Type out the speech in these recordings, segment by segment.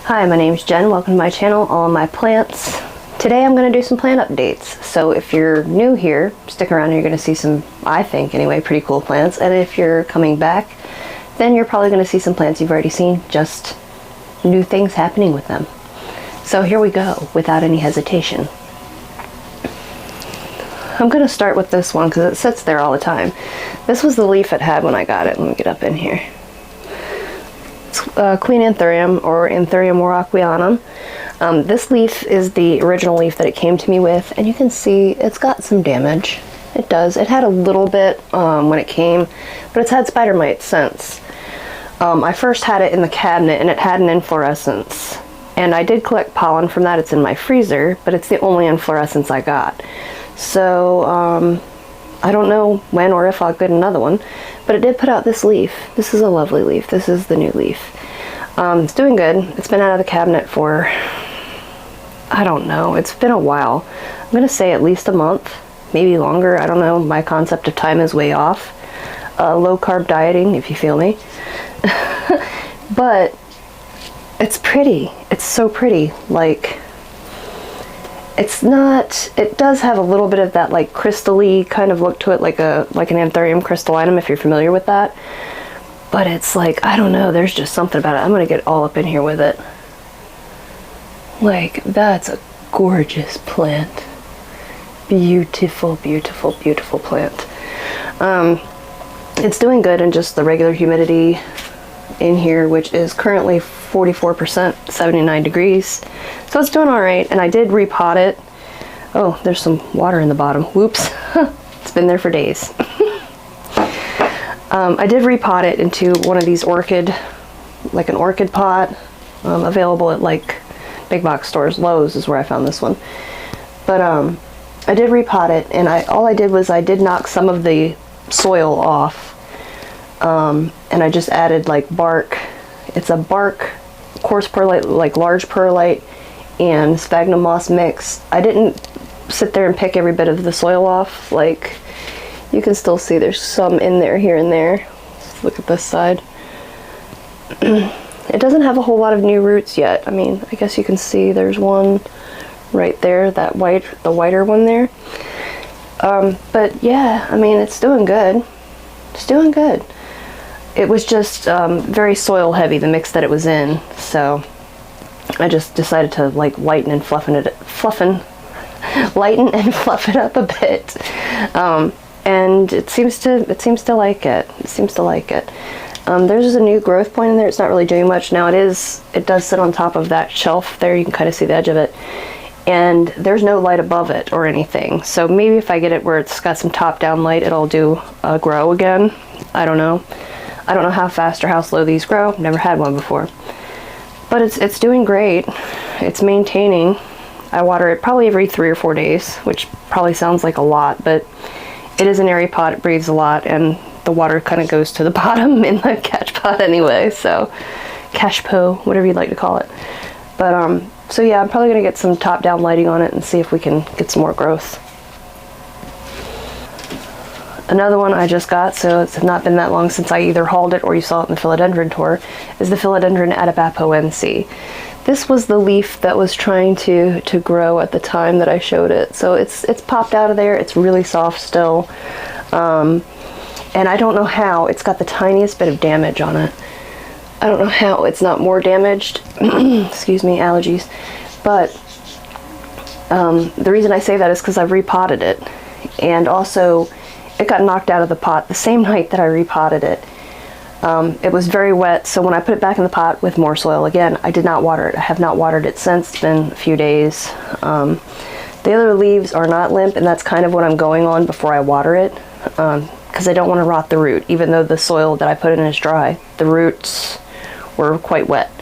Hi, my name's Jen. Welcome to my channel, All My Plants. Today I'm going to do some plant updates. So if you're new here, stick around and you're going to see some, I think anyway, pretty cool plants. And if you're coming back, then you're probably going to see some plants you've already seen, just new things happening with them. So here we go, without any hesitation. I'm going to start with this one because it sits there all the time. This was the leaf it had when I got it. Let me get up in here. Queen anthurium, or Anthurium warocquianum. This leaf is the original leaf that it came to me with, and you can see it's got some damage. It does. It had a little bit when it came, but it's had spider mites since. I first had it in the cabinet and it had an inflorescence, and I did collect pollen from that. It's in my freezer, but it's the only inflorescence I got. So I don't know when or if I'll get another one, but it did put out this leaf. This is a lovely leaf. This is the new leaf. It's doing good. It's been out of the cabinet for, I don't know, it's been a while. I'm going to say at least a month, maybe longer. I don't know. My concept of time is way off. Low carb dieting, if you feel me. But it's pretty. It's so pretty. Like, it's not, it does have a little bit of that like crystal-y kind of look to it, like an anthurium crystallinum, if you're familiar with that. But it's like, I don't know, there's just something about it. I'm gonna get all up in here with it. Like, that's a gorgeous plant. Beautiful, beautiful, beautiful plant. It's doing good in just the regular humidity in here, which is currently 44%, 79 degrees. So it's doing all right, and I did repot it. Oh, there's some water in the bottom. Whoops. It's been there for days. I did repot it into one of these orchid, like an orchid pot, available at like big box stores. Lowe's is where I found this one. But I did repot it, and all I did was I did knock some of the soil off, and I just added like bark. It's a bark, coarse perlite, like large perlite, and sphagnum moss mix. I didn't sit there and pick every bit of the soil off. Like, you can still see there's some in there here and there. Let's look at this side. It doesn't have a whole lot of new roots yet. I mean, I guess you can see there's one right there, that the whiter one there. But yeah, I mean, it's doing good. It's doing good. It was just very soil heavy, the mix that it was in, so I just decided to like lighten and fluff it up a bit. And it seems to like it. It seems to like it. There's a new growth point in there. It's not really doing much now. It does sit on top of that shelf there. You can kind of see the edge of it, and there's no light above it or anything. So maybe if I get it where it's got some top-down light, it'll do grow again. I don't know. I don't know how fast or how slow these grow. Never had one before, but it's doing great. It's maintaining. I water it probably every 3 or 4 days, which probably sounds like a lot, but it is an airy pot. It breathes a lot, and the water kind of goes to the bottom in the catch pot anyway, so cache pot, whatever you'd like to call it. But so yeah, I'm probably gonna get some top-down lighting on it and see if we can get some more growth. Another one I just got, so it's not been that long since I either hauled it or you saw it in the Philodendron tour, is the Philodendron adipapoense. This was the leaf that was trying to grow at the time that I showed it. So it's popped out of there. It's really soft still. And I don't know how. It's got the tiniest bit of damage on it. I don't know how it's not more damaged. Excuse me, allergies. But the reason I say that is because I've repotted it. And also, it got knocked out of the pot the same night that I repotted it. It was very wet, so when I put it back in the pot with more soil again, I did not water it. I have not watered it since. It's been a few days. The other leaves are not limp, and that's kind of what I'm going on before I water it, because I don't want to rot the root. Even though the soil that I put in is dry, the roots were quite wet,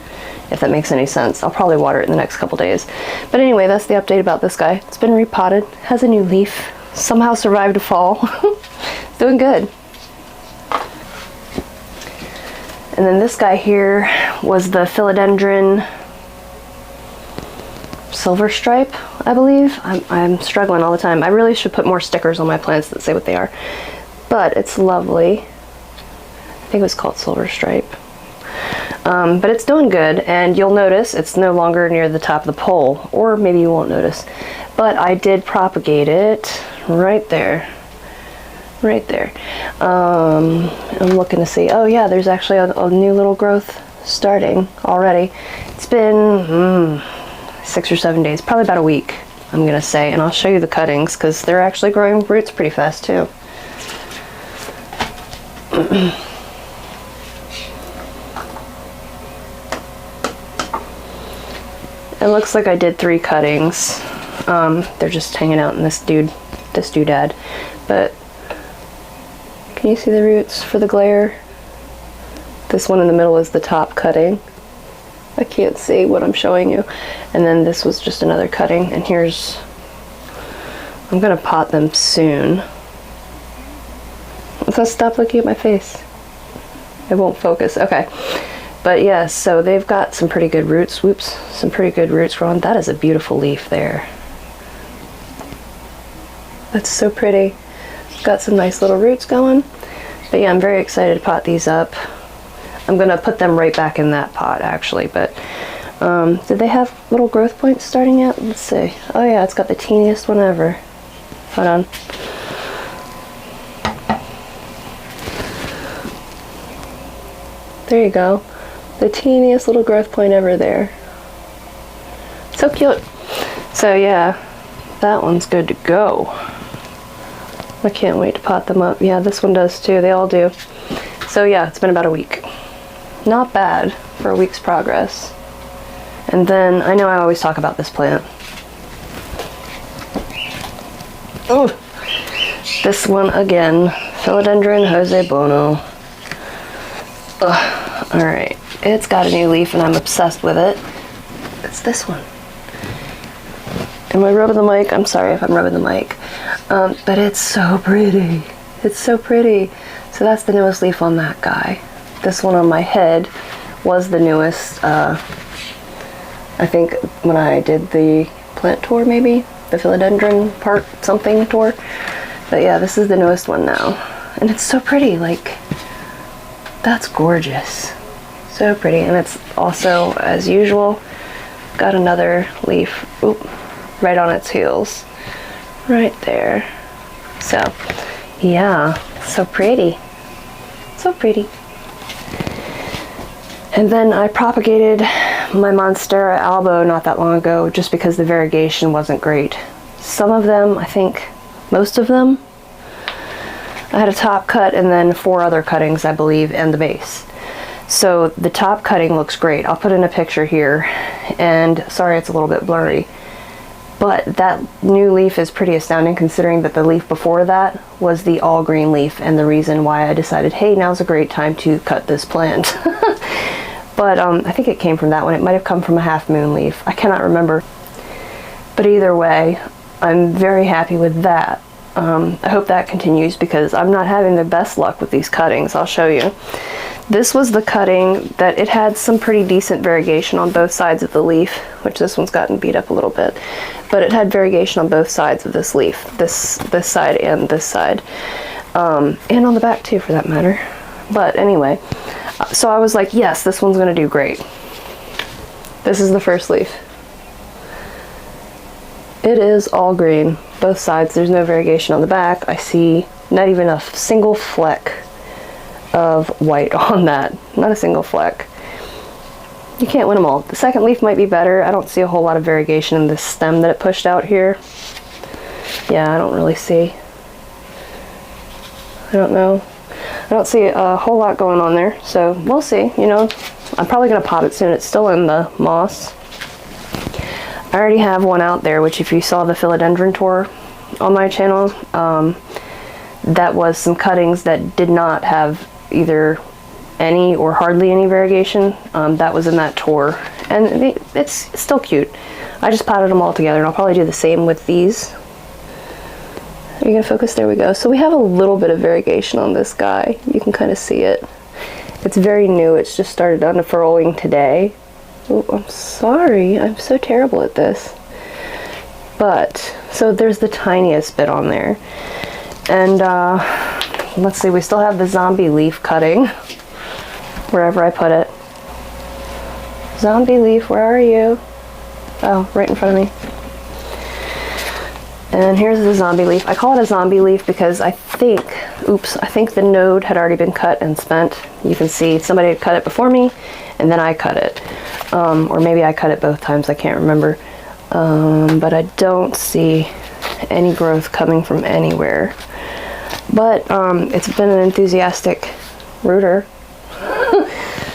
if that makes any sense. I'll probably water it in the next couple days. But anyway, that's the update about this guy. It's been repotted, has a new leaf, somehow survived a fall. It's doing good. And then this guy here was the Philodendron silver stripe, I believe. I'm struggling all the time. I really should put more stickers on my plants that say what they are. But it's lovely. I think it was called silver stripe. But it's doing good, and you'll notice it's no longer near the top of the pole, or maybe you won't notice. But I did propagate it right there. Right there. I'm looking to see. Oh yeah, there's actually a new little growth starting already. It's been 6 or 7 days, probably about a week, I'm gonna say. And I'll show you the cuttings because they're actually growing roots pretty fast too. It looks like I did 3 cuttings. They're just hanging out in this doodad. But can you see the roots for the glare? This one in the middle is the top cutting. I can't see what I'm showing you. And then this was just another cutting. And here's, I'm gonna pot them soon. Let's stop looking at my face. It won't focus. Okay. But yeah, so they've got some pretty good roots. Whoops, some pretty good roots growing. That is a beautiful leaf there. That's so pretty. Got some nice little roots going. But yeah, I'm very excited to pot these up. I'm gonna put them right back in that pot actually, but did they have little growth points starting yet? Let's see. Oh yeah, it's got the teeniest one ever. Hold on. There you go. The teeniest little growth point ever there. So cute. So yeah, that one's good to go. I can't wait to pot them up. Yeah, this one does too. They all do. So yeah, it's been about a week. Not bad for a week's progress. And then, I know I always talk about this plant. Oh, this one again. Philodendron Jose Bono. Alright. It's got a new leaf and I'm obsessed with it. It's this one. Am I rubbing the mic? I'm sorry if I'm rubbing the mic. But it's so pretty. It's so pretty. So that's the newest leaf on that guy. This one on my head was the newest, I think when I did the plant tour maybe? The Philodendron part something tour. But yeah, this is the newest one now. And it's so pretty, like, that's gorgeous. So pretty, and it's also, as usual, got another leaf right on its heels. Right there. So, yeah, so pretty. So pretty. And then I propagated my Monstera albo not that long ago just because the variegation wasn't great. Some of them, I think most of them, I had a top cut and then 4 other cuttings, I believe, and the base. So the top cutting looks great. I'll put in a picture here, and sorry it's a little bit blurry, but that new leaf is pretty astounding considering that the leaf before that was the all green leaf, and the reason why I decided, hey, now's a great time to cut this plant. But I think it came from that one. It might have come from a half moon leaf. I cannot remember. But either way, I'm very happy with that. I hope that continues because I'm not having the best luck with these cuttings. I'll show you. This was the cutting that it had some pretty decent variegation on both sides of the leaf, which this one's gotten beat up a little bit, but it had variegation on both sides of this leaf, this side and this side, and on the back too for that matter. But anyway, so I was like, yes, this one's gonna do great. This is the first leaf. It is all green, both sides. There's no variegation on the back. I see not even a single fleck of white on that. Not a single fleck. You can't win them all. The second leaf might be better. I don't see a whole lot of variegation in this stem that it pushed out here. Yeah, I don't really see. I don't know. I don't see a whole lot going on there. So we'll see, you know. I'm probably going to pot it soon. It's still in the moss. I already have one out there, which if you saw the Philodendron tour on my channel, that was some cuttings that did not have either any or hardly any variegation. That was in that tour, and it's still cute. I just potted them all together, and I'll probably do the same with these. Are you gonna focus? There we go. So we have a little bit of variegation on this guy. You can kind of see it. It's very new. It's just started unfurling today. Oh, I'm sorry. I'm so terrible at this. But, so there's the tiniest bit on there. And let's see, we still have the zombie leaf cutting wherever I put it. Zombie leaf, where are you? Oh, right in front of me. And here's the zombie leaf. I call it a zombie leaf because I think the node had already been cut and spent. You can see somebody had cut it before me, and then I cut it. Or maybe I cut it both times, I can't remember. But I don't see any growth coming from anywhere. But it's been an enthusiastic rooter.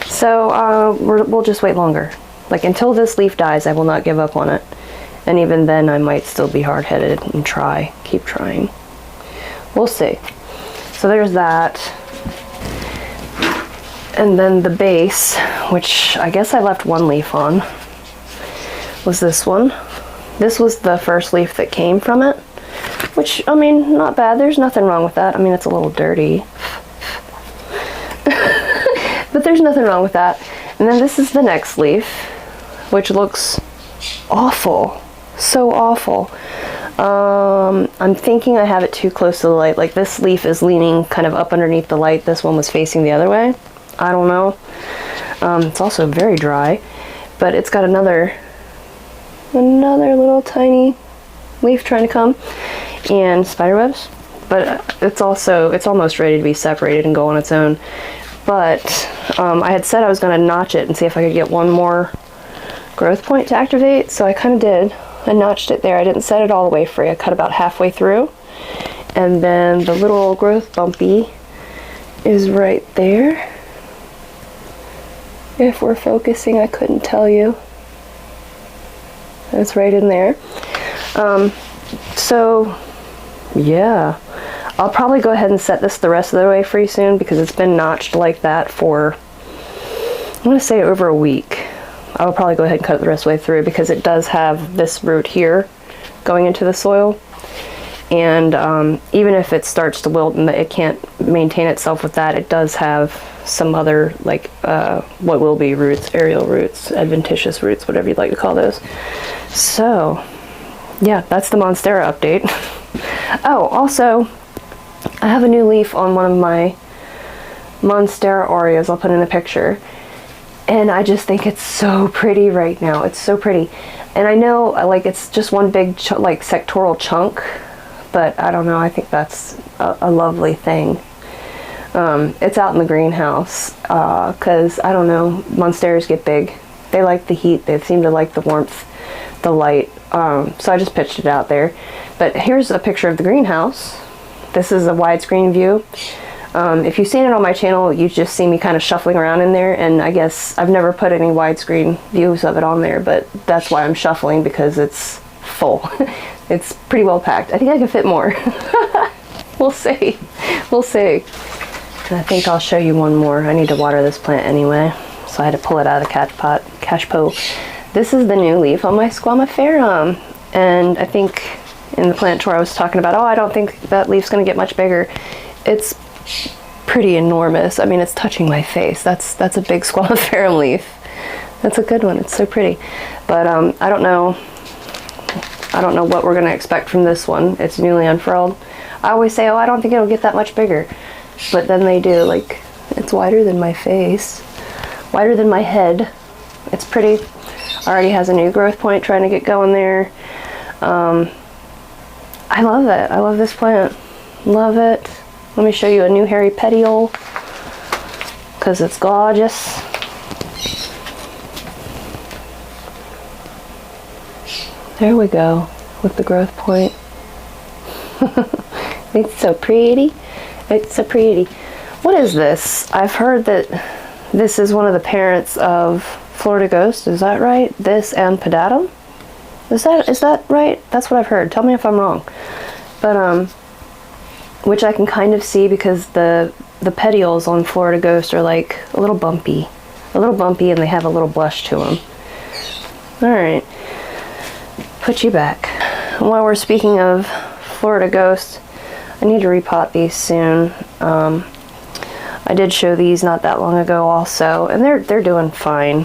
So we'll just wait longer. Like, until this leaf dies, I will not give up on it. And even then, I might still be hard-headed and keep trying. We'll see. So there's that. And then the base, which I guess I left one leaf on, was this one. This was the first leaf that came from it, which, I mean, not bad. There's nothing wrong with that. I mean, it's a little dirty. But there's nothing wrong with that. And then this is the next leaf, which looks awful. So awful. I'm thinking I have it too close to the light. Like, this leaf is leaning kind of up underneath the light. This one was facing the other way. I don't know. It's also very dry, but it's got another little tiny leaf trying to come, and spiderwebs. But it's almost ready to be separated and go on its own. But I had said I was going to notch it and see if I could get one more growth point to activate, so I kind of did. I notched it there. I didn't set it all the way free. I cut about halfway through, and then the little growth bumpy is right there. If we're focusing, I couldn't tell you. It's right in there. So yeah, I'll probably go ahead and set this the rest of the way free soon, because it's been notched like that for, I'm going to say, over a week. I will probably go ahead and cut it the rest of the way through, because it does have this root here going into the soil. And even if it starts to wilt and it can't maintain itself with that, it does have some other, like, what will be roots, aerial roots, adventitious roots, whatever you'd like to call those. So yeah, that's the Monstera update. Oh, also, I have a new leaf on one of my Monstera Oreos. I'll put in a picture. And I just think it's so pretty right now. It's so pretty. And I know, like, it's just one big, like, sectoral chunk, but I don't know. I think that's a lovely thing. It's out in the greenhouse, because, I don't know, Monsteras get big. They like the heat. They seem to like the warmth, the light. So I just pitched it out there. But here's a picture of the greenhouse. This is a widescreen view. If you've seen it on my channel, you just see me kind of shuffling around in there, and I guess I've never put any widescreen views of it on there, but that's why I'm shuffling, because it's full. It's pretty well packed. I think I can fit more. We'll see. We'll see. And I think I'll show you one more. I need to water this plant anyway, so I had to pull it out of the cache pot. This is the new leaf on my Squamiferum, and I think in the plant tour I was talking about, oh, I don't think that leaf's going to get much bigger. It's pretty enormous. I mean, it's touching my face. That's a big Squamiferum leaf. That's a good one. It's so pretty. But I don't know what we're going to expect from this one. It's newly unfurled. I always say, oh, I don't think it'll get that much bigger. But then they do. Like, it's wider than my face. Wider than my head. It's pretty. Already has a new growth point trying to get going there. I love it. I love this plant. Love it. Let me show you a new hairy petiole, because it's gorgeous. There we go, with the growth point. It's so pretty. It's so pretty. What is this? I've heard that this is one of the parents of Florida Ghost. Is that right? This and Pedatum? Is that right? That's what I've heard. Tell me if I'm wrong. But which I can kind of see, because the petioles on Florida Ghost are like a little bumpy, and they have a little blush to them. All right, put you back. And while we're speaking of Florida Ghost, I need to repot these soon. I did show these not that long ago also, and they're doing fine.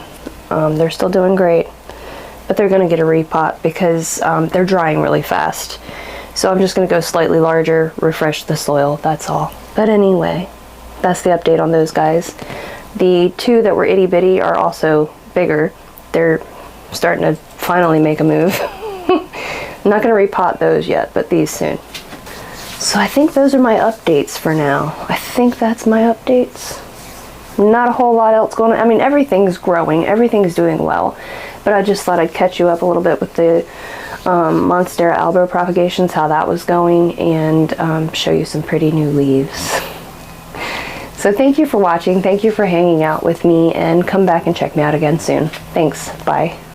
They're still doing great, but they're going to get a repot because they're drying really fast. So I'm just going to go slightly larger, refresh the soil, that's all. But anyway, that's the update on those guys. The two that were itty bitty are also bigger. they're starting to finally make a move. I'm not going to repot those yet, but these soon. So I think those are my updates for now. I think that's my updates. Not a whole lot else going on. I mean, everything's growing, everything's doing well, but I just thought I'd catch you up a little bit with the Monstera albo propagations, how that was going, and show you some pretty new leaves. So thank you for watching, thank you for hanging out with me, and come back and check me out again soon. Thanks, bye.